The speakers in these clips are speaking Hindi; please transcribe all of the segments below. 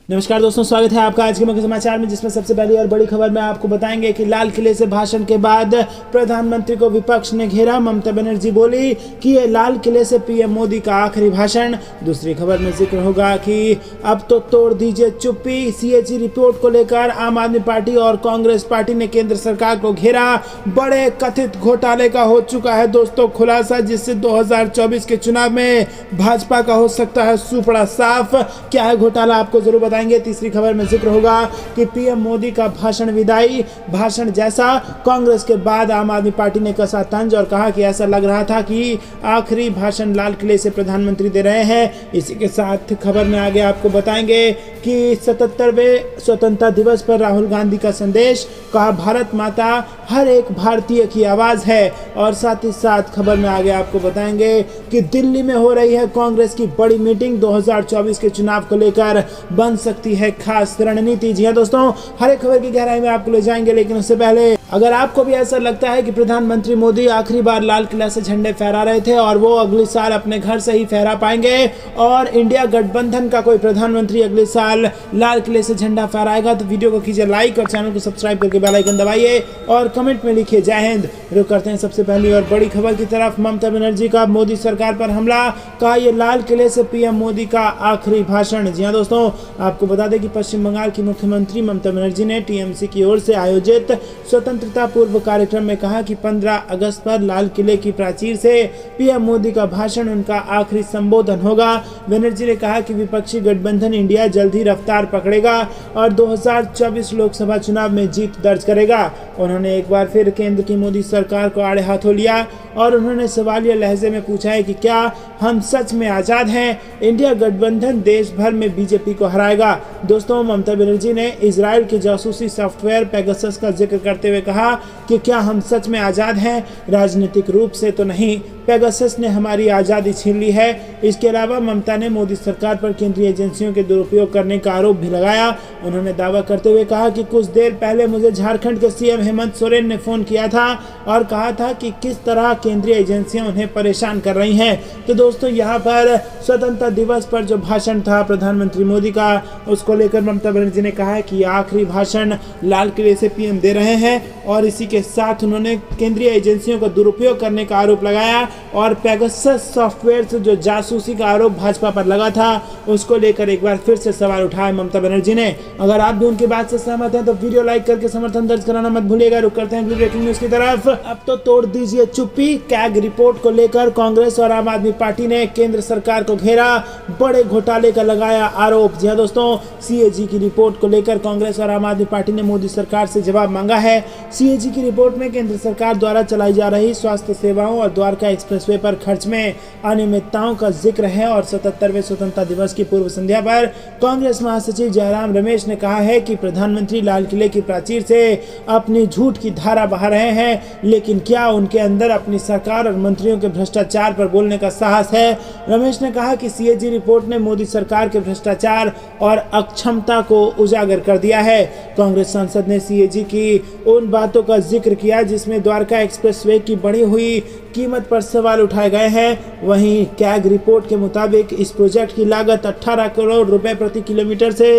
नमस्कार दोस्तों, स्वागत है आपका आज के मुख्य समाचार में, जिसमें सबसे पहली और बड़ी खबर में आपको बताएंगे कि लाल किले से भाषण के बाद प्रधानमंत्री को विपक्ष ने घेरा। ममता बनर्जी बोली कि ये लाल किले से पीएम मोदी का आखिरी भाषण। दूसरी खबर में जिक्र होगा कि अब तो तोड़ दीजिए चुप्पी। सीएजी रिपोर्ट को लेकर आम आदमी पार्टी और कांग्रेस पार्टी ने केंद्र सरकार को घेरा। बड़े कथित घोटाले का हो चुका है दोस्तों खुलासा, जिससे 2024 के चुनाव में भाजपा का हो सकता है सुपड़ा साफ। क्या है घोटाला, आपको जरूर बताएंगे। तीसरी खबर में जिक्र होगा कि पीएम मोदी का भाषण विदाई भाषण जैसा। कांग्रेस के बाद आम आदमी पार्टी ने कसा तंज और कहा कि ऐसा लग रहा था कि आखिरी भाषण लाल किले से प्रधानमंत्री दे रहे हैं। इसी के साथ खबर में आगे आपको बताएंगे कि 77वें स्वतंत्रता दिवस पर राहुल गांधी का संदेश, कहा भारत माता हर एक भारतीय की आवाज है। और साथ ही साथ खबर में आगे आपको बताएंगे कि दिल्ली में हो रही है कांग्रेस की बड़ी मीटिंग। 2024 के चुनाव को लेकर बन सकती है खास रणनीति। जी हां दोस्तों, हर एक खबर की गहराई में आपको ले जाएंगे, लेकिन उससे पहले अगर आपको भी ऐसा लगता है कि प्रधानमंत्री मोदी आखिरी बार लाल किला से झंडे फहरा रहे थे और वो अगले साल अपने घर से ही फहरा पाएंगे और इंडिया गठबंधन का कोई प्रधानमंत्री अगले साल लाल किले से झंडा फहराएगा, तो वीडियो को कीजिए लाइक और चैनल को सब्सक्राइब करके बेल आइकन दबाइए और कमेंट में लिखिए जय हिंद। रुक करते हैं सबसे पहली और बड़ी खबर की तरफ। ममता बनर्जी का मोदी सरकार पर हमला, कहा ये लाल किले से पीएम मोदी का आखिरी भाषण। जी हाँ दोस्तों, आपको बता दें कि पश्चिम बंगाल की मुख्यमंत्री ममता बनर्जी ने टीएमसी की ओर से आयोजित स्वतंत्रता पूर्व कार्यक्रम में कहा कि 15 अगस्त पर लाल किले की प्राचीर से पीएम मोदी का भाषण उनका आखिरी संबोधन होगा। बनर्जी ने कहा कि विपक्षी गठबंधन इंडिया जल्द ही रफ्तार पकड़ेगा और 2024 लोकसभा चुनाव में जीत दर्ज करेगा। उन्होंने एक बार फिर केंद्र की मोदी सरकार को आड़े हाथों लिया और उन्होंने सवालिया लहजे में पूछा है कि क्या हम सच में आजाद हैं? इंडिया गठबंधन देश भर में बीजेपी को हराएगा। दोस्तों, ममता बनर्जी ने इजराइल के जासूसी सॉफ्टवेयर पेगासस का जिक्र करते हुए कहा कि क्या हम सच में आजाद हैं? राजनीतिक रूप से तो नहीं, पेगासस ने हमारी आज़ादी छीन ली है। इसके अलावा ममता ने मोदी सरकार पर केंद्रीय एजेंसियों के दुरुपयोग करने का आरोप भी लगाया। उन्होंने दावा करते हुए कहा कि कुछ देर पहले मुझे झारखंड के सीएम हेमंत सोरेन ने फोन किया था और कहा था कि किस तरह केंद्रीय एजेंसियां उन्हें परेशान कर रही हैं। तो दोस्तों, यहाँ पर स्वतंत्रता दिवस पर जो भाषण था प्रधानमंत्री मोदी का, उसको लेकर ममता बनर्जी ने कहा है कि आखिरी भाषण लाल किले से पीएम दे रहे हैं और इसी के साथ उन्होंने केंद्रीय एजेंसियों का दुरुपयोग करने का आरोप लगाया और पेगासस सॉफ्टवेयर से जो जासूसी का आरोप भाजपा पर लगा था, उसको लेकर एक बार फिर से सवाल उठाया ममता बनर्जी ने। अगर आप भी उनकी बात से सहमत हैं तो वीडियो लाइक करके समर्थन दर्ज कराना मत भूलिएगा। रुक करते हैं ब्रेकिंग न्यूज की तरफ। अब तो तोड़ दीजिए चुप्पी। कैग रिपोर्ट को लेकर कांग्रेस और आम आदमी पार्टी ने केंद्र सरकार को घेरा। बड़े घोटाले का लगाया आरोप। जी हाँ दोस्तों, सीएजी की रिपोर्ट को लेकर कांग्रेस और आम आदमी पार्टी ने मोदी सरकार से जवाब मांगा है। सीएजी की रिपोर्ट में केंद्र सरकार द्वारा चलाई जा रही स्वास्थ्य सेवाओं और द्वारका एक्सप्रेसवे पर खर्च में अनियमितताओं का जिक्र है और 77वें स्वतंत्रता दिवस की पूर्व संध्या पर कांग्रेस महासचिव जयराम रमेश ने कहा है कि प्रधानमंत्री लाल किले की प्राचीर से अपनी झूठ की धारा बहा रहे हैं, लेकिन क्या उनके अंदर अपनी सरकार और मंत्रियों के भ्रष्टाचार पर बोलने का साहस है? रमेश ने कहा कि सीएजी रिपोर्ट ने मोदी सरकार के भ्रष्टाचार और अक्षमता को उजागर कर दिया है। कांग्रेस सांसद ने सीएजी की उन बातों का जिक्र किया जिसमें द्वारका एक्सप्रेसवे की बढ़ी हुई कीमत पर सवाल उठाए गए हैं। वहीं कैग रिपोर्ट के मुताबिक इस प्रोजेक्ट की लागत 18 करोड़ रुपए प्रति किलोमीटर से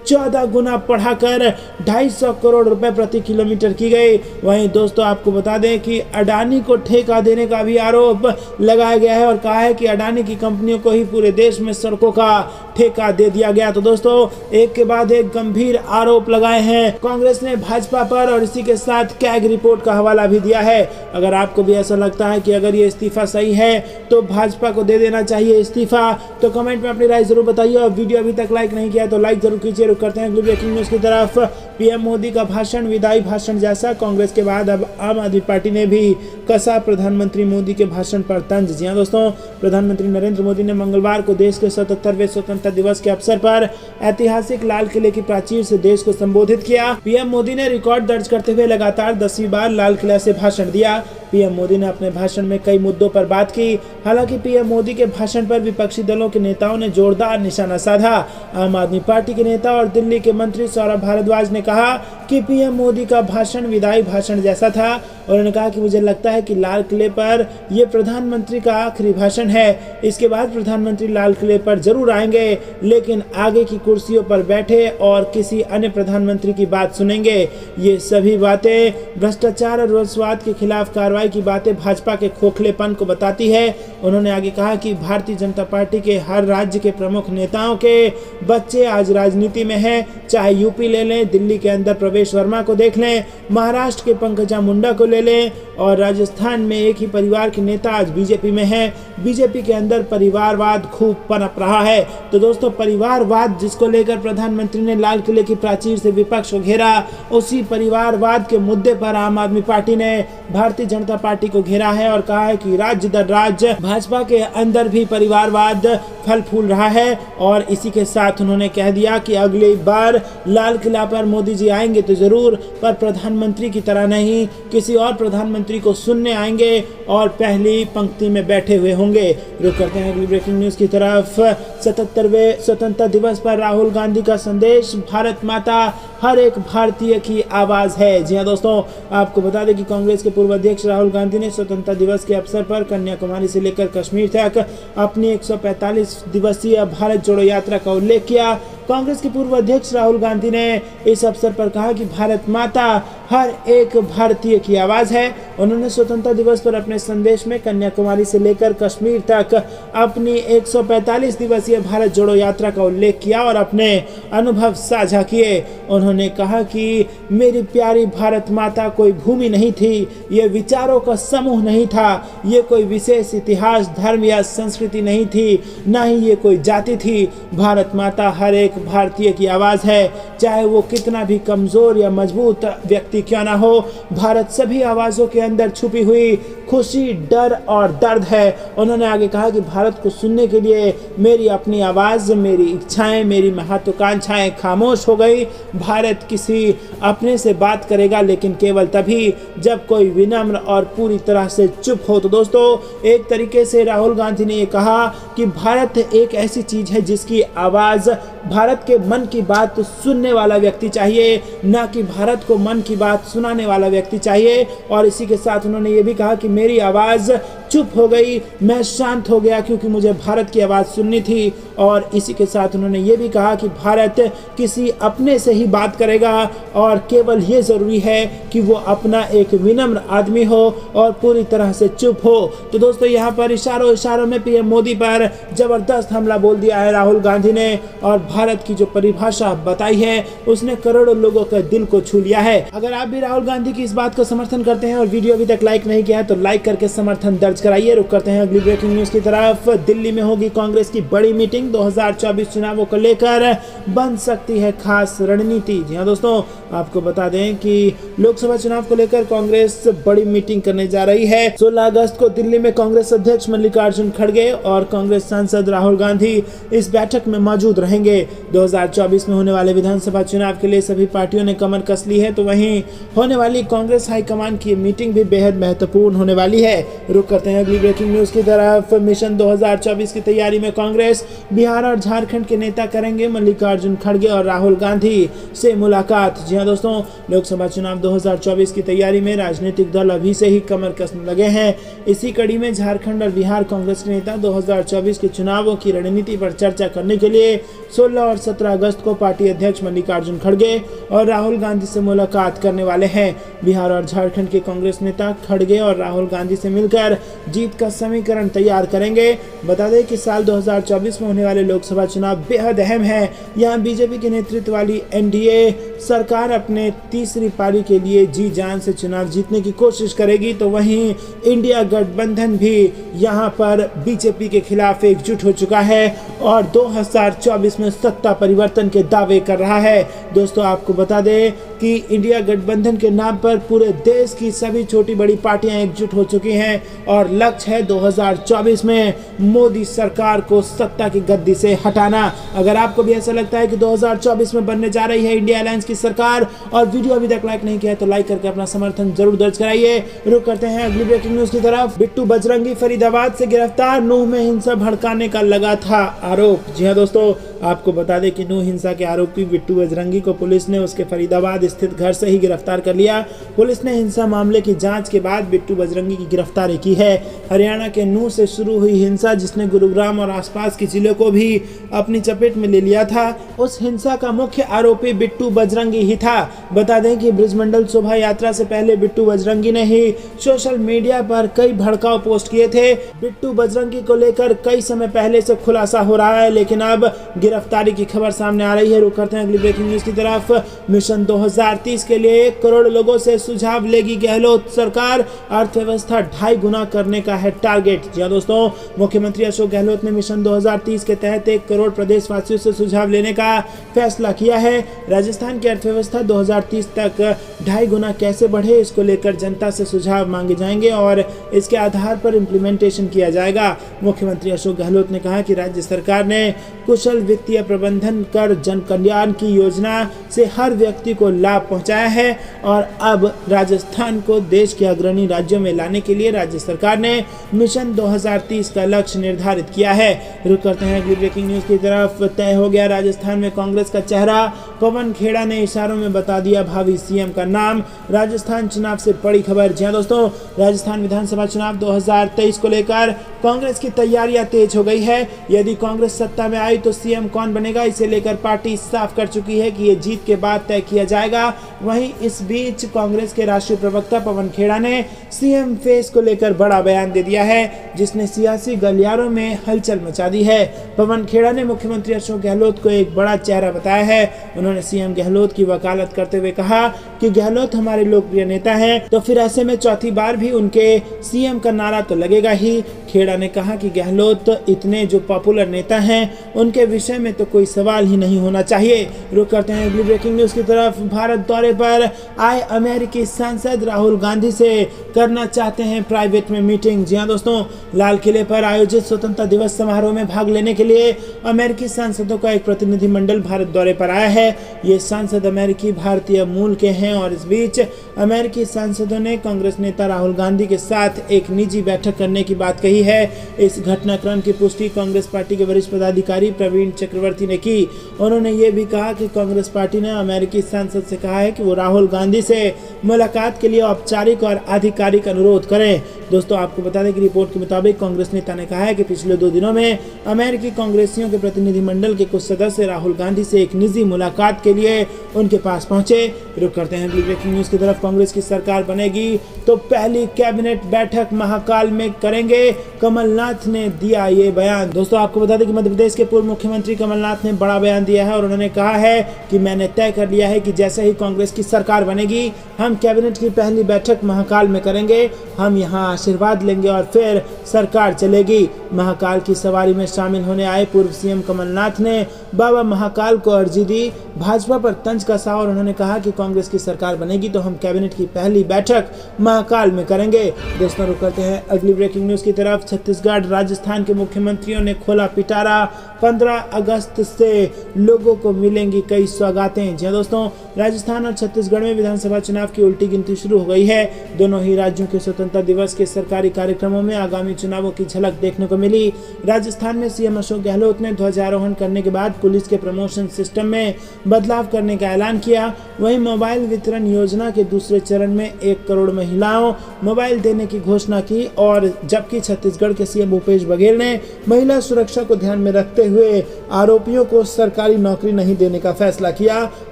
14 गुना बढ़ाकर 250 करोड़ रुपए प्रति किलोमीटर की गई। वहीं दोस्तों, आपको बता दें कि अडानी को ठेका देने का भी आरोप लगाया गया है और कहा है कि अडानी की कंपनियों को ही पूरे देश में सड़कों का ठेका दे दिया गया। तो दोस्तों, एक के बाद एक गंभीर आरोप लगाए हैं कांग्रेस ने भाजपा पर और इसी के साथ कैग रिपोर्ट का हवाला भी दिया है। अगर आपको भी ऐसा लगता है कि अगर ये इस्तीफा सही है तो भाजपा को दे देना चाहिए इस्तीफा, तो कमेंट में अपनी राय जरूर बताइए और वीडियो अभी तक लाइक नहीं किया तो लाइक जरूर कीजिए। रुक करते हैं अगली ब्रेकिंग न्यूज की तरफ। पीएम मोदी का भाषण विदाई भाषण जैसा। कांग्रेस के बाद अब आम आदमी पार्टी ने भी कसा प्रधानमंत्री मोदी के भाषण पर तंज। जी हां दोस्तों, प्रधानमंत्री नरेंद्र मोदी ने मंगलवार को देश के 77वें स्वतंत्रता दिवस के अवसर पर ऐतिहासिक लाल किले की प्राचीर से देश को संबोधित किया। पीएम मोदी ने रिकॉर्ड दर्ज करते हुए लगातार 10वीं बार लाल किला से भाषण दिया। पीएम मोदी ने अपने भाषण में कई मुद्दों पर बात की। हालांकि पीएम मोदी के भाषण पर विपक्षी दलों के नेताओं ने जोरदार निशाना साधा। आम आदमी पार्टी के नेता और दिल्ली के मंत्री सौरभ भारद्वाज ने कहा कि पीएम मोदी का भाषण विदाई भाषण जैसा था उन्होंने कहा कि मुझे लगता है कि लाल किले पर यह प्रधानमंत्री का आखिरी भाषण है। इसके बाद प्रधानमंत्री लाल किले पर जरूर आएंगे, लेकिन आगे की कुर्सियों पर बैठे और किसी अन्य प्रधानमंत्री की बात सुनेंगे। ये सभी बातें भ्रष्टाचार और वंशवाद के खिलाफ कार्रवाई की बातें भाजपा के खोखलेपन को बताती है। उन्होंने आगे कहा कि भारतीय जनता पार्टी के हर राज्य के प्रमुख नेताओं के बच्चे आज राजनीति में हैं, चाहे यूपी ले लें, दिल्ली के अंदर प्रवेश वर्मा को देख लें, महाराष्ट्र के पंकजा मुंडा को ले लें और राजस्थान में एक ही परिवार के नेता आज बीजेपी में हैं। बीजेपी के अंदर परिवारवाद खूब पनप रहा है। तो दोस्तों, परिवारवाद जिसको लेकर प्रधानमंत्री ने लाल किले की प्राचीर से विपक्ष को घेरा, उसी परिवारवाद के मुद्दे पर आम आदमी पार्टी ने भारतीय जनता पार्टी को घेरा है और कहा है कि राज्य दर राज्य भाजपा के अंदर भी परिवारवाद फल फूल रहा है। और इसी के साथ उन्होंने कह दिया कि अगली बार लाल किला पर मोदी जी आएंगे तो जरूर, पर प्रधानमंत्री की तरह नहीं, किसी और प्रधानमंत्री को सुनने आएंगे और पहली पंक्ति में बैठे हुए होंगे। रुक करते हैं अगली ब्रेकिंग न्यूज की तरफ। 77वें स्वतंत्रता दिवस पर राहुल गांधी का संदेश, भारत माता हर एक भारतीय की आवाज है। जी हाँ दोस्तों, आपको बता दें कि कांग्रेस के पूर्व अध्यक्ष राहुल गांधी ने स्वतंत्रता दिवस के अवसर पर कन्याकुमारी से लेकर कश्मीर तक अपनी 145 दिवसीय भारत जोड़ो यात्रा का उल्लेख किया। कांग्रेस के पूर्व अध्यक्ष राहुल गांधी ने इस अवसर पर कहा कि भारत माता हर एक भारतीय की आवाज है। उन्होंने स्वतंत्रता दिवस पर अपने संदेश में कन्याकुमारी से लेकर कश्मीर तक अपनी 145 दिवसीय भारत जोड़ो यात्रा का उल्लेख किया और अपने अनुभव साझा किए। उन्होंने कहा कि मेरी प्यारी भारत माता कोई भूमि नहीं थी, ये विचारों का समूह नहीं था, ये कोई विशेष इतिहास, धर्म या संस्कृति नहीं थी, न ही ये कोई जाति थी। भारत माता हर एक भारतीय की आवाज है, चाहे वो कितना भी कमजोर या मजबूत व्यक्ति क्यों ना हो। भारत सभी आवाजों के अंदर छुपी हुई खुशी, डर और दर्द है। उन्होंने आगे कहा कि भारत को सुनने के लिए मेरी अपनी आवाज, मेरी इच्छाएं, मेरी महत्वाकांक्षाएं खामोश हो गई। भारत किसी अपने से बात करेगा, लेकिन केवल तभी जब कोई विनम्र और पूरी तरह से चुप हो। तो दोस्तों, एक तरीके से राहुल गांधी ने ये कहा कि भारत एक ऐसी चीज है जिसकी आवाज, भारत के मन की बात सुनने वाला व्यक्ति चाहिए, ना कि भारत को मन की बात सुनाने वाला व्यक्ति चाहिए। और इसी के साथ उन्होंने ये भी कहा कि मेरी आवाज चुप हो गई, मैं शांत हो गया क्योंकि मुझे भारत की आवाज़ सुननी थी। और इसी के साथ उन्होंने ये भी कहा कि भारत किसी अपने से ही बात करेगा और केवल ये ज़रूरी है कि वो अपना एक विनम्र आदमी हो और पूरी तरह से चुप हो। तो दोस्तों, यहाँ पर इशारों इशारों में पीएम मोदी पर ज़बरदस्त हमला बोल दिया है राहुल गांधी ने, और भारत की जो परिभाषा बताई है उसने करोड़ों लोगों के दिल को छू लिया है। अगर आप भी राहुल गांधी की इस बात को समर्थन करते हैं और वीडियो अभी तक लाइक नहीं किया है तो लाइक करके समर्थन दर्ज कराइए। रुक करते हैं अगली ब्रेकिंग न्यूज की तरफ। दिल्ली में होगी कांग्रेस की बड़ी मीटिंग, 2024 चुनावों को लेकर बन सकती है खास रणनीति। जी हाँ दोस्तों, आपको बता दें कि लोकसभा चुनाव को लेकर कांग्रेस बड़ी मीटिंग करने जा रही है। 16 अगस्त को दिल्ली में कांग्रेस अध्यक्ष मल्लिकार्जुन खड़गे और कांग्रेस सांसद राहुल गांधी इस बैठक में मौजूद रहेंगे। 2024 में होने वाले विधानसभा चुनाव के लिए सभी पार्टियों ने कमर कस ली है, तो वहीं होने वाली कांग्रेस हाईकमान की मीटिंग भी बेहद महत्वपूर्ण होने वाली है। रुक करते हैं अगली ब्रेकिंग न्यूज की तरफ। मिशन 2024 की तैयारी में कांग्रेस बिहार और झारखंड के नेता करेंगे मल्लिकार्जुन खड़गे और राहुल गांधी से मुलाकात। जी हाँ दोस्तों, लोकसभा चुनाव 2024 की तैयारी में राजनीतिक दल अभी से ही कमर कसने लगे हैं। इसी कड़ी में झारखंड और बिहार कांग्रेस के नेता 2024 के चुनावों की रणनीति पर चर्चा करने के लिए 16 और 17 अगस्त को पार्टी अध्यक्ष मल्लिकार्जुन खड़गे और राहुल गांधी से मुलाकात करने वाले हैं। बिहार और झारखंड के कांग्रेस नेता खड़गे और राहुल गांधी से मिलकर जीत का समीकरण तैयार करेंगे। बता दें कि साल 2024 में होने वाले लोकसभा चुनाव बेहद अहम है। यहाँ बीजेपी के नेतृत्व वाली एनडीए सरकार अपने तीसरी पारी के लिए जी जान से चुनाव जीतने की कोशिश करेगी, तो वहीं इंडिया गठबंधन भी यहाँ पर बीजेपी के खिलाफ एकजुट हो चुका है और 2024 में सत्ता परिवर्तन के दावे कर रहा है। दोस्तों, आपको बता दें कि इंडिया गठबंधन के नाम पर पूरे देश की सभी छोटी बड़ी पार्टियां एकजुट हो चुकी हैं और लक्ष्य है 2024 में मोदी सरकार को सत्ता की गद्दी से हटाना। अगर आपको भी ऐसा लगता है कि 2024 में बनने जा रही है इंडिया अलायंस की सरकार और वीडियो अभी तक लाइक नहीं किया है तो लाइक करके अपना समर्थन जरूर दर्ज कराइए। रुक करते हैं अगली ब्रेकिंग न्यूज की तरफ। बिट्टू बजरंगी फरीदाबाद से गिरफ्तार, नूह में हिंसा भड़काने का लगा था आरोप। जी हाँ दोस्तों, आपको बता दें कि नूह हिंसा के आरोपी बिट्टू बजरंगी को पुलिस ने उसके फरीदाबाद स्थित घर से ही गिरफ्तार कर लिया। पुलिस ने हिंसा मामले की जांच के बाद बिट्टू बजरंगी की गिरफ्तारी की है। हरियाणा के नूह से शुरू हुई हिंसा, जिसने गुरुग्राम और आसपास के जिलों को भी अपनी चपेट में ले लिया था, उस हिंसा का मुख्य आरोपी बिट्टू बजरंगी ही था। बता दें कि ब्रिजमंडल शोभा यात्रा से पहले बिट्टू बजरंगी ने ही सोशल मीडिया पर कई भड़काऊ पोस्ट किए थे। बिट्टू बजरंगी को लेकर कई समय पहले से खुलासा हो रहा है, लेकिन अब गिरफ्तारी की खबर सामने आ रही है। रुक करते हैं अगली ब्रेकिंग न्यूज की तरफ। मिशन 2030 के लिए 1 करोड़ लोगों से सुझाव लेगी गहलोत सरकार, अर्थव्यवस्था 2.5 गुना करने का है टारगेट। जी दोस्तों, मुख्यमंत्री अशोक गहलोत ने मिशन 2030 के तहत 1 करोड़ प्रदेशवासियों से सुझाव लेने का फैसला किया है। राजस्थान की अर्थव्यवस्था 2030 तक 2.5 गुना कैसे बढ़े, इसको लेकर जनता से सुझाव मांगे जाएंगे और इसके आधार पर इम्प्लीमेंटेशन किया जाएगा। मुख्यमंत्री अशोक गहलोत ने कहा कि राज्य सरकार ने कुशल वित्तीय प्रबंधन कर जन कल्याण की योजना से हर व्यक्ति को लाभ पहुंचाया है और अब राजस्थान को देश के अग्रणी राज्यों में लाने के लिए राज्य सरकार ने मिशन 2030 का लक्ष्य निर्धारित किया है। रुक करते हैं अगली ब्रेकिंग न्यूज की तरफ। तय हो गया राजस्थान में कांग्रेस का चेहरा, पवन खेड़ा ने इशारों में बता दिया भावी सीएम का नाम। राजस्थान चुनाव से बड़ी खबर। जी दोस्तों, राजस्थान विधानसभा चुनाव 2023 को लेकर कांग्रेस की तैयारियां तेज हो गई है। यदि कांग्रेस सत्ता में आई तो सीएम कौन बनेगा, इसे लेकर पार्टी साफ कर चुकी है कि ये जीत के बाद तय किया जाएगा। वहीं इस बीच कांग्रेस के राष्ट्रीय प्रवक्ता पवन खेड़ा ने सीएम फेस को लेकर बड़ा बयान दे दिया है, जिसने सियासी गलियारों में हलचल मचा दी है। पवन खेड़ा ने मुख्यमंत्री अशोक गहलोत को एक बड़ा चेहरा बताया है। उन्होंने सीएम गहलोत की वकालत करते हुए कहा कि गहलोत हमारे लोकप्रिय नेता हैं, तो फिर ऐसे में चौथी बार भी उनके सीएम का नारा तो लगेगा ही। खेड़ा ने कहा कि गहलोत इतने जो पॉपुलर नेता हैं, उनके विषय में तो कोई सवाल ही नहीं होना चाहिए। रुक करते हैं अगली ब्रेकिंग न्यूज की तरफ। भारत दौरे पर आए अमेरिकी सांसद राहुल गांधी से करना चाहते हैं प्राइवेट में मीटिंग। जी हाँ दोस्तों, लाल किले पर आयोजित स्वतंत्रता दिवस समारोह में भाग लेने के लिए अमेरिकी सांसदों का एक प्रतिनिधिमंडल भारत दौरे पर आया है। ये सांसद अमेरिकी भारतीय मूल के हैं और इस बीच अमेरिकी सांसदों ने कांग्रेस नेता राहुल गांधी के साथ एक निजी बैठक करने की बात कही है। इस घटनाक्रम की पुष्टि कांग्रेस पार्टी के वरिष्ठ पदाधिकारी प्रवीण चक्रवर्ती ने की। उन्होंने ये भी कहा कि कांग्रेस पार्टी ने अमेरिकी सांसद से कहा है कि वो राहुल गांधी से मुलाकात के लिए औपचारिक और आधिकारिक अनुरोध करें। दोस्तों, आपको बता दें कि रिपोर्ट के मुताबिक कांग्रेस नेता ने कहा है कि पिछले 2 दिनों में अमेरिकी कांग्रेसियों के प्रतिनिधिमंडल के कुछ सदस्य राहुल गांधी से एक निजी मुलाकात के लिए उनके पास पहुंचे। रुक करते हैं ब्रेकिंग न्यूज की तरफ। कांग्रेस की सरकार बनेगी तो पहली कैबिनेट बैठक महाकाल में करेंगे, कमलनाथ ने दिया ये बयान। दोस्तों, आपको बता दें कि मध्य प्रदेश के पूर्व मुख्यमंत्री कमलनाथ ने बड़ा बयान दिया है और उन्होंने कहा है कि मैंने तय कर लिया है कि जैसे ही कांग्रेस की सरकार बनेगी, हम कैबिनेट की पहली बैठक महाकाल में करेंगे। हम यहाँ आशीर्वाद लेंगे और फिर सरकार चलेगी। महाकाल की सवारी में शामिल होने आए पूर्व सीएम कमलनाथ ने बाबा महाकाल को अर्जी दी, भाजपा पर तंज कसा और उन्होंने कहा कि कांग्रेस की सरकार बनेगी तो हम कैबिनेट की पहली बैठक महाकाल में करेंगे। दोस्तों, रुक करते हैं अगली ब्रेकिंग न्यूज की तरफ। छत्तीसगढ़ राजस्थान के मुख्यमंत्रियों ने खोला पिटारा। 15 अगस्त से लोगों को मिलेंगी कई सौगातें। जी दोस्तों, राजस्थान और छत्तीसगढ़ में विधानसभा चुनाव की उल्टी गिनती शुरू हो गई है। दोनों ही राज्यों के स्वतंत्रता दिवस के सरकारी कार्यक्रमों में आगामी चुनावों की झलक देखने को मिली। राजस्थान में सीएम अशोक गहलोत ने ध्वजारोहण करने के बाद पुलिस के प्रमोशन सिस्टम में बदलाव करने का ऐलान किया। वहीं मोबाइल वितरण योजना के दूसरे चरण में 1 करोड़ महिलाओं मोबाइल देने की घोषणा की और जबकि छत्तीसगढ़ के सीएम भूपेश बघेल ने महिला सुरक्षा को ध्यान में रखते हुए आरोपियों को सरकारी नौकरी नहीं देने का फैसला किया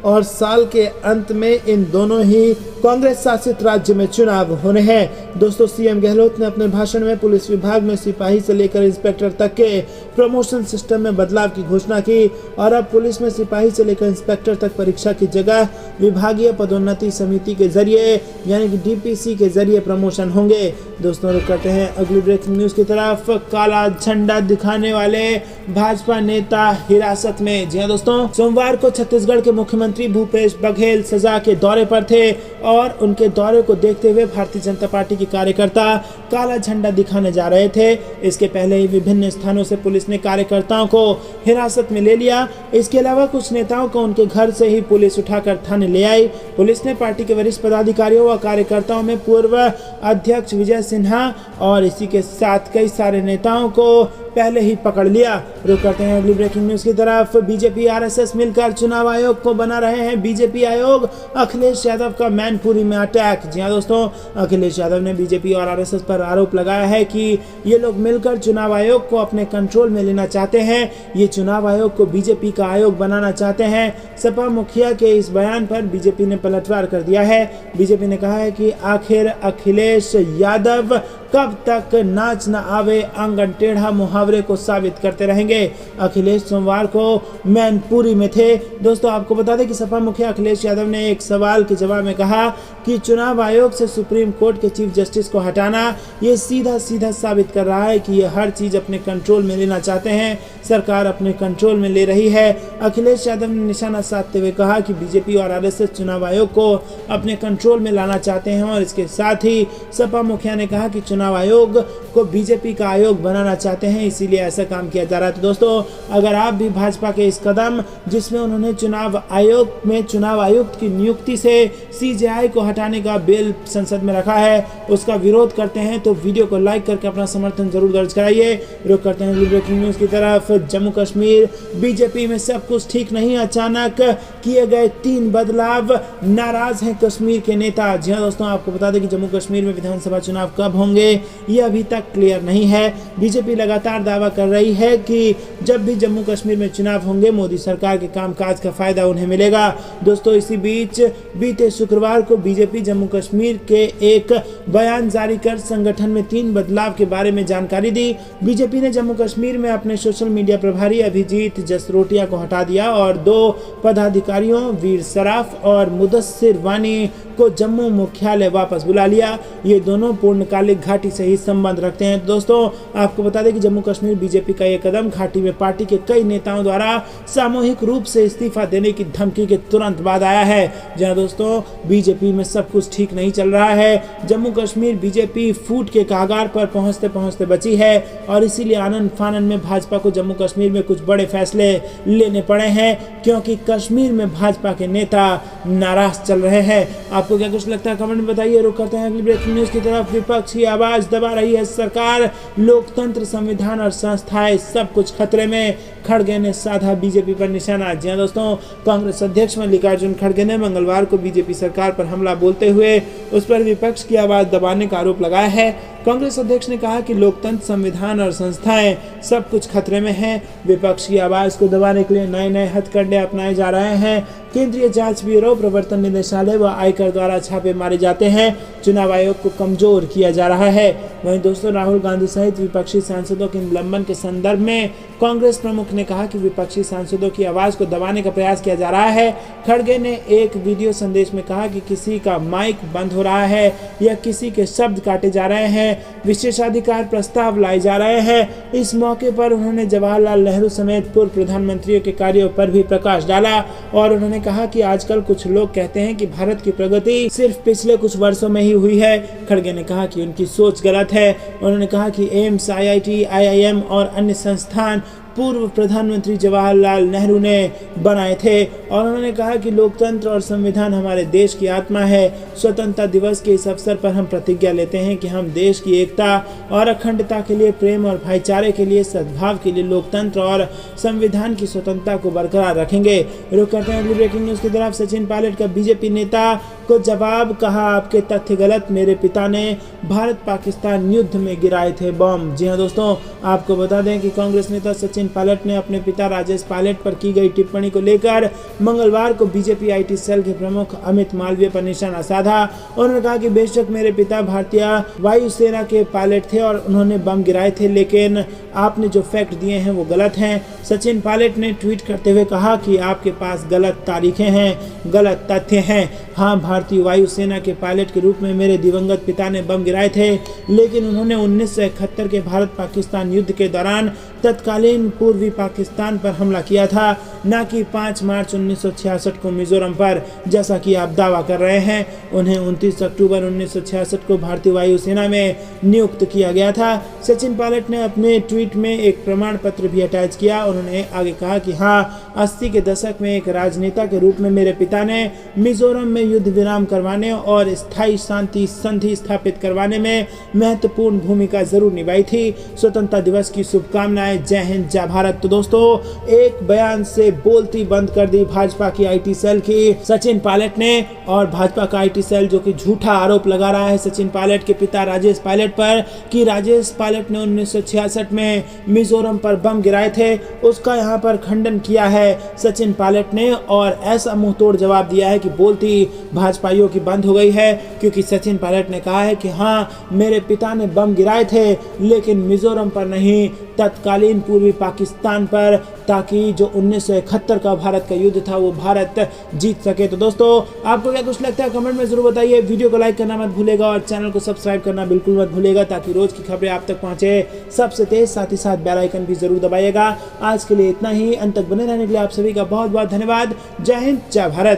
और साल के अंत में इन दोनों ही कांग्रेस शासित राज्य में चुनाव होने हैं। दोस्तों, सीएम गहलोत ने अपने भाषण में पुलिस विभाग में सिपाही से लेकर इंस्पेक्टर तक के प्रमोशन सिस्टम में बदलाव की घोषणा की और अब पुलिस में सिपाही से लेकर इंस्पेक्टर तक परीक्षा की जगह विभागीय पदोन्नति समिति के जरिए यानी कि डीपीसी के जरिए प्रमोशन होंगे। दोस्तों, रुक करते हैं अगली ब्रेकिंग न्यूज की तरफ। काला झंडा दिखाने वाले भाजपा नेता हिरासत में। जी हाँ दोस्तों, सोमवार को छत्तीसगढ़ के मुख्यमंत्री भूपेश बघेल सजा के दौरे पर थे और उनके दौरे को देखते हुए भारतीय जनता पार्टी के कार्यकर्ता काला झंडा दिखाने जा रहे थे। इसके पहले ही विभिन्न स्थानों से पुलिस ने कार्यकर्ताओं को हिरासत में ले लिया। इसके अलावा कुछ नेताओं को उनके घर से ही पुलिस उठाकर थाने ले आई। पुलिस ने पार्टी के वरिष्ठ पदाधिकारियों व कार्यकर्ताओं में पूर्व अध्यक्ष विजय सिन्हा और इसी के साथ कई सारे नेताओं को पहले ही पकड़ लिया। रुक करते हैं अगली ब्रेकिंग न्यूज की तरफ। बीजेपी आरएसएस मिलकर चुनाव आयोग को बना रहे हैं बीजेपी आयोग, अखिलेश यादव का मैनपुरी में अटैक। जी हाँ दोस्तों, अखिलेश यादव ने बीजेपी और आरएसएस पर आरोप लगाया है कि ये लोग मिलकर चुनाव आयोग को अपने कंट्रोल में लेना चाहते हैं, ये चुनाव आयोग को बीजेपी का आयोग बनाना चाहते हैं। सपा मुखिया के इस बयान पर बीजेपी ने पलटवार कर दिया है। बीजेपी ने कहा है कि आखिर अखिलेश यादव कब तक नाच न आवे आंगन टेढ़ा मुहावरे को साबित करते रहेंगे। अखिलेश सोमवार को मैनपुरी में थे। दोस्तों आपको बता दें कि सपा मुखिया अखिलेश यादव ने एक सवाल के जवाब में कहा कि चुनाव आयोग से सुप्रीम कोर्ट के चीफ जस्टिस को हटाना ये सीधा सीधा साबित कर रहा है कि ये हर चीज अपने कंट्रोल में लेना चाहते हैं, सरकार अपने कंट्रोल में ले रही है। अखिलेश यादव ने निशाना साधते हुए कहा कि बीजेपी और आरएसएस चुनाव आयोग को अपने कंट्रोल में लाना चाहते हैं और इसके साथ ही सपा मुखिया ने कहा कि चुनाव आयोग को बीजेपी का आयोग बनाना चाहते हैं, इसीलिए ऐसा काम किया जा रहा है। तो दोस्तों अगर आप भी भाजपा के इस कदम जिसमें उन्होंने चुनाव आयोग में चुनाव आयुक्त की नियुक्ति से सीजेआई को हटाने का बिल संसद में रखा है उसका विरोध करते हैं तो वीडियो को लाइक करके अपना समर्थन जरूर दर्ज कराइए। रुक करते हैं ब्रेकिंग न्यूज की तरफ। जम्मू कश्मीर बीजेपी में सब कुछ ठीक नहीं, अचानक किए गए 3 बदलाव, नाराज हैं कश्मीर के नेता। जी हाँ दोस्तों, आपको बता दें कि जम्मू कश्मीर में विधानसभा चुनाव कब होंगे ये अभी तक क्लियर नहीं है। बीजेपी लगातार दावा कर रही है कि जब भी जम्मू कश्मीर में चुनाव होंगे मोदी सरकार के कामकाज का फायदा उन्हें मिलेगा। दोस्तों इसी बीच बीते शुक्रवार को बीजेपी जम्मू कश्मीर के एक बयान जारी कर संगठन में 3 बदलाव के बारे में जानकारी दी। बीजेपी ने जम्मू कश्मीर में अपने सोशल मीडिया प्रभारी अभिजीत जसरोटिया को हटा दिया और 2 पदाधिकारियों वीर सराफ और मुदस्सिर वानी को जम्मू मुख्यालय वापस बुला लिया। ये दोनों पूर्णकालिक घाटी से ही संबंध रखते हैं। दोस्तों आपको बता दें कि जम्मू कश्मीर बीजेपी का ये कदम घाटी में पार्टी के कई नेताओं द्वारा सामूहिक रूप से इस्तीफा देने की धमकी के तुरंत बाद आया है। जहां दोस्तों बीजेपी में सब कुछ ठीक नहीं चल रहा है। जम्मू कश्मीर बीजेपी फूट के कागार पर पहुंचते पहुंचते बची है और इसीलिए आनन फानन में भाजपा को जम्मू कश्मीर में कुछ बड़े फैसले लेने पड़े हैं क्योंकि कश्मीर में भाजपा के नेता नाराज चल रहे हैं। आपको क्या कुछ लगता है कमेंट में बताइए। रुक करते हैं अगली ब्रेकिंग न्यूज की तरफ। विपक्ष की आवाज दबा रही है सरकार, लोकतंत्र, संविधान और संस्थाएं सब कुछ खतरे में। खड़गे ने साधा बीजेपी पर निशाना। जी हाँ दोस्तों, कांग्रेस अध्यक्ष मल्लिकार्जुन खड़गे ने मंगलवार को बीजेपी सरकार पर हमला बोलते हुए उस पर विपक्ष की आवाज दबाने का आरोप लगाया है। कांग्रेस अध्यक्ष ने कहा कि लोकतंत्र, संविधान और संस्थाएं सब कुछ खतरे में हैं। विपक्ष की आवाज को दबाने के लिए नए नए हथकंडे अपनाए जा रहे हैं। केंद्रीय जांच ब्यूरो, प्रवर्तन निदेशालय व आयकर द्वारा छापे मारे जाते हैं। चुनाव आयोग को कमजोर किया जा रहा है। वहीं दोस्तों राहुल गांधी सहित विपक्षी सांसदों के निलंबन के संदर्भ में कांग्रेस प्रमुख ने कहा कि विपक्षी सांसदों की आवाज को दबाने का प्रयास किया जा रहा है। खड़गे ने एक वीडियो संदेश में कहा कि किसी का माइक बंद हो रहा है या किसी के शब्द काटे जा रहे हैं, विशेषाधिकार प्रस्ताव लाए जा रहे हैं। इस मौके पर उन्होंने जवाहरलाल नेहरू समेत पूर्व प्रधानमंत्रियों के कार्यों पर भी प्रकाश डाला और उन्होंने कहा कि आजकल कुछ लोग कहते हैं कि भारत की प्रगति सिर्फ पिछले कुछ वर्षों में ही हुई है। खड़गे ने कहा कि उनकी सोच गलत है। उन्होंने कहा कि एम्स, आईआईटी, आईआईएम और अन्य संस्थान पूर्व प्रधानमंत्री जवाहरलाल नेहरू ने बनाए थे और उन्होंने कहा कि लोकतंत्र और संविधान हमारे देश की आत्मा है। स्वतंत्रता दिवस के इस अवसर पर हम प्रतिज्ञा लेते हैं कि हम देश की एकता और अखंडता के लिए, प्रेम और भाईचारे के लिए, सद्भाव के लिए लोकतंत्र और संविधान की स्वतंत्रता को बरकरार रखेंगे। रुक करते हैं अगली ब्रेकिंग न्यूज की तरफ। सचिन पायलट का बीजेपी नेता को जवाब, कहा आपके तथ्य गलत, मेरे पिता ने भारत पाकिस्तान युद्ध में गिराए थे बम। जी हाँ दोस्तों, आपको बता दें कि कांग्रेस नेता सचिन पायलट ने अपने पिता राजेश पायलट पर की गई टिप्पणी को लेकर मंगलवार को बीजेपी आईटी सेल के प्रमुख अमित मालवीय पर निशाना साधा। उन्होंने कहा कि बेशक मेरे पिता भारतीय वायुसेना के पायलट थे और उन्होंने बम गिराए थे, लेकिन आपने जो फैक्ट दिए हैं वो गलत हैं। सचिन पायलट ने ट्वीट करते हुए कहा कि आपके पास गलत तारीखें हैं, गलत तथ्य हैं। हाँ, भारतीय वायुसेना के पायलट के रूप में मेरे दिवंगत पिता ने बम गिराए थे, लेकिन उन्होंने 1971 के भारत पाकिस्तान युद्ध के दौरान तत्कालीन पूर्वी पाकिस्तान पर हमला किया था, न कि 5 मार्च 1966 को मिजोरम पर, जैसा कि आप दावा कर रहे हैं। उन्हें 29 अक्टूबर 1966 को भारतीय वायुसेना में नियुक्त किया गया था। सचिन पायलट ने अपने ट्वीट में एक प्रमाण पत्र भी अटैच किया। उन्होंने आगे कहा कि हाँ, 80 के दशक में एक राजनेता के रूप में मेरे पिता ने मिजोरम में युद्ध विराम करवाने और स्थायी शांति संधि स्थापित करवाने में महत्वपूर्ण भूमिका जरूर निभाई थी। स्वतंत्रता दिवस की शुभकामनाएं। बनाए। जय हिंद, जय भारत। तो दोस्तों, एक बयान से बोलती बंद कर दी भाजपा की आईटी सेल की सचिन पायलट ने। और भाजपा का आईटी सेल जो कि झूठा आरोप लगा रहा है सचिन पायलट के पिता राजेश पायलट पर कि राजेश पायलट ने 1966 में मिजोरम पर बम गिराए थे, उसका यहाँ पर खंडन किया है सचिन पायलट ने। और ऐसा मुंह तोड़ जवाब दिया है कि बोलती भाजपाइयों की बंद हो गई है, क्योंकि सचिन पायलट ने कहा है कि हाँ, मेरे पिता ने बम गिराए थे लेकिन मिजोरम पर नहीं, तत्कालीन पूर्वी पाकिस्तान पर, ताकि जो 1971 का भारत का युद्ध था वो भारत जीत सके। तो दोस्तों, आपको क्या कुछ लगता है कमेंट में जरूर बताइए। वीडियो को लाइक करना मत भूलेगा और चैनल को सब्सक्राइब करना बिल्कुल मत भूलेगा, ताकि रोज की खबरें आप तक पहुंचे सबसे तेज। साथ ही साथ बेल आइकन भी जरूर दबाइएगा। आज के लिए इतना ही। अंत तक बने रहने के लिए आप सभी का बहुत बहुत धन्यवाद। जय हिंद, जय भारत।